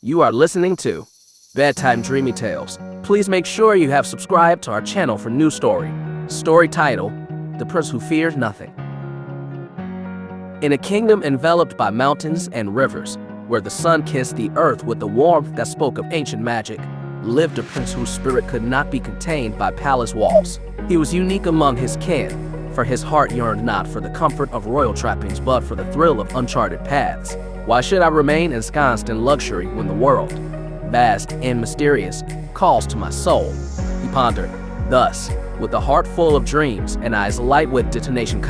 You are listening to Bedtime Dreamy Tales. Please make sure you have subscribed to our channel for new story. Story title, The Prince Who Feared Nothing. In a kingdom enveloped by mountains and rivers, where the sun kissed the earth with the warmth that spoke of ancient magic, lived a prince whose spirit could not be contained by palace walls. He was unique among his kin, for his heart yearned not for the comfort of royal trappings but for the thrill of uncharted paths. Why should I remain ensconced in luxury when the world, vast and mysterious, calls to my soul? He pondered. Thus, with a heart full of dreams and eyes alight with detonation,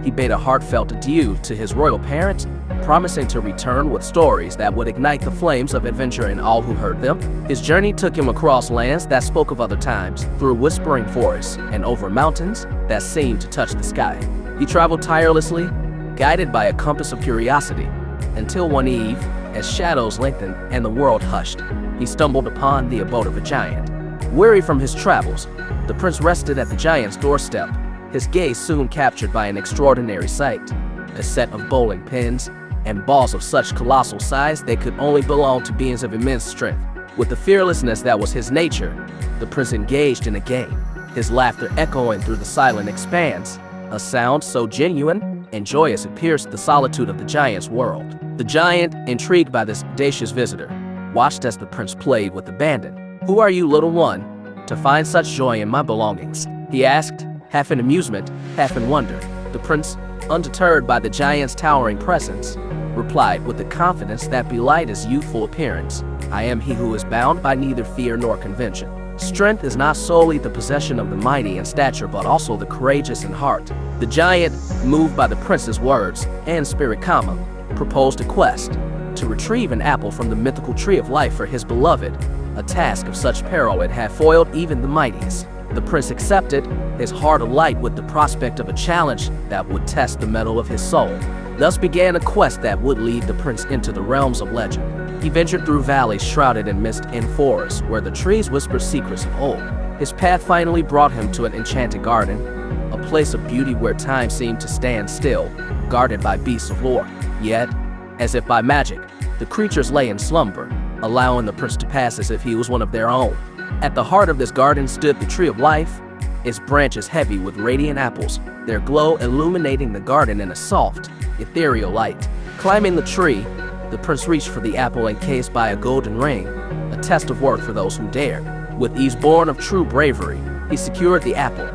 he bade a heartfelt adieu to his royal parents, promising to return with stories that would ignite the flames of adventure in all who heard them. His journey took him across lands that spoke of other times, through whispering forests, and over mountains that seemed to touch the sky. He traveled tirelessly, guided by a compass of curiosity, until one eve, as shadows lengthened and the world hushed, he stumbled upon the abode of a giant. Weary from his travels, the prince rested at the giant's doorstep, his gaze soon captured by an extraordinary sight, a set of bowling pins and balls of such colossal size they could only belong to beings of immense strength. With the fearlessness that was his nature, the prince engaged in a game, his laughter echoing through the silent expanse, a sound so genuine and joyous it pierced the solitude of the giant's world. The giant, intrigued by this audacious visitor, watched as the prince played with abandon. "Who are you, little one, to find such joy in my belongings?" he asked, half in amusement, half in wonder. The prince, undeterred by the giant's towering presence, replied with the confidence that belied his youthful appearance, "I am he who is bound by neither fear nor convention. Strength is not solely the possession of the mighty in stature, but also the courageous in heart." The giant, moved by the prince's words and spirit, proposed a quest to retrieve an apple from the mythical tree of life for his beloved, a task of such peril it had foiled even the mightiest. The prince accepted, his heart alight with the prospect of a challenge that would test the mettle of his soul. Thus began a quest that would lead the prince into the realms of legend. He ventured through valleys shrouded in mist and forests where the trees whispered secrets of old. His path finally brought him to an enchanted garden, a place of beauty where time seemed to stand still, guarded by beasts of lore. Yet, as if by magic, the creatures lay in slumber, allowing the prince to pass as if he was one of their own. At the heart of this garden stood the tree of life, its branches heavy with radiant apples, their glow illuminating the garden in a soft, ethereal light. Climbing the tree, the prince reached for the apple encased by a golden ring, a test of worth for those who dared. With ease born of true bravery, he secured the apple,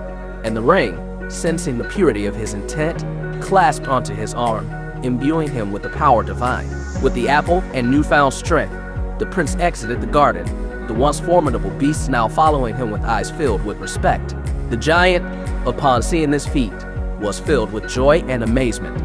and the ring, sensing the purity of his intent, clasped onto his arm, imbuing him with the power divine. With the apple and newfound strength, the prince exited the garden, the once formidable beasts now following him with eyes filled with respect. The giant, upon seeing this feat, was filled with joy and amazement,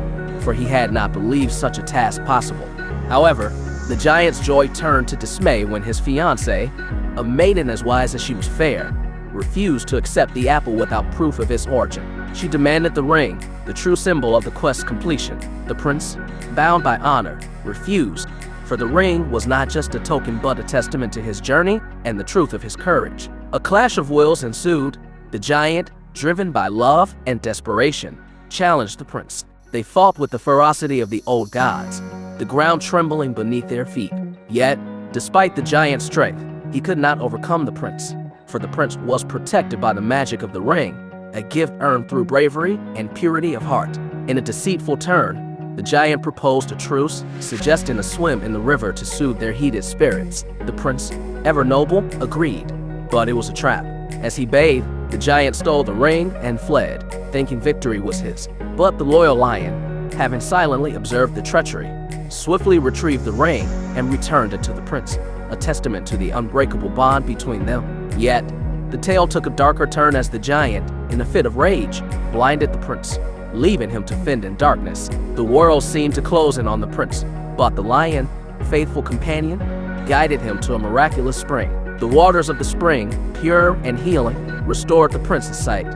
for he had not believed such a task possible. However, the giant's joy turned to dismay when his fiancée, a maiden as wise as she was fair, refused to accept the apple without proof of its origin. She demanded the ring, the true symbol of the quest's completion. The prince, bound by honor, refused, for the ring was not just a token but a testament to his journey and the truth of his courage. A clash of wills ensued. The giant, driven by love and desperation, challenged the prince. They fought with the ferocity of the old gods, the ground trembling beneath their feet. Yet, despite the giant's strength, he could not overcome the prince, for the prince was protected by the magic of the ring, a gift earned through bravery and purity of heart. In a deceitful turn, the giant proposed a truce, suggesting a swim in the river to soothe their heated spirits. The prince, ever noble, agreed, but it was a trap. As he bathed, the giant stole the ring and fled, thinking victory was his. But the loyal lion, having silently observed the treachery, swiftly retrieved the ring and returned it to the prince, a testament to the unbreakable bond between them. Yet, the tale took a darker turn as the giant, in a fit of rage, blinded the prince, leaving him to fend in darkness. The world seemed to close in on the prince, but the lion, faithful companion, guided him to a miraculous spring. The waters of the spring, pure and healing, restored the prince's sight,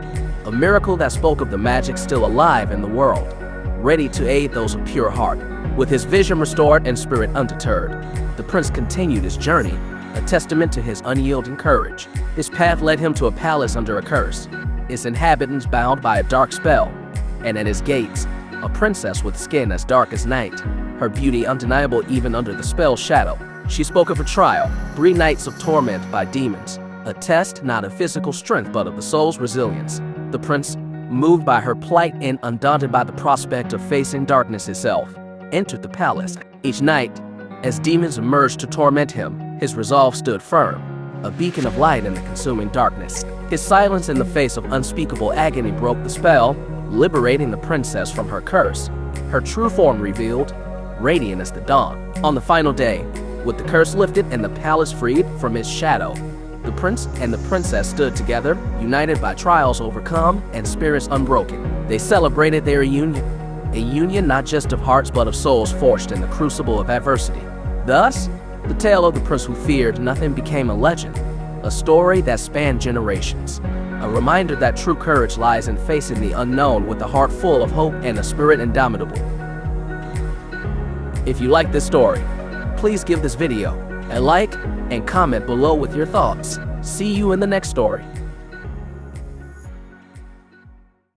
a miracle that spoke of the magic still alive in the world, ready to aid those of pure heart. With his vision restored and spirit undeterred, the prince continued his journey, a testament to his unyielding courage. His path led him to a palace under a curse, its inhabitants bound by a dark spell, and at his gates, a princess with skin as dark as night, her beauty undeniable even under the spell's shadow. She spoke of her trial, 3 nights of torment by demons, a test not of physical strength but of the soul's resilience. The prince, moved by her plight and undaunted by the prospect of facing darkness itself, entered the palace. Each night, as demons emerged to torment him, his resolve stood firm, a beacon of light in the consuming darkness. His silence in the face of unspeakable agony broke the spell, liberating the princess from her curse, her true form revealed, radiant as the dawn. On the final day, with the curse lifted and the palace freed from its shadow, the prince and the princess stood together, united by trials overcome and spirits unbroken. They celebrated their union, a union not just of hearts but of souls forged in the crucible of adversity. Thus, the tale of the prince who feared nothing became a legend, a story that spanned generations, a reminder that true courage lies in facing the unknown with a heart full of hope and a spirit indomitable. If you like this story, please give this video a like and comment below with your thoughts. See you in the next story.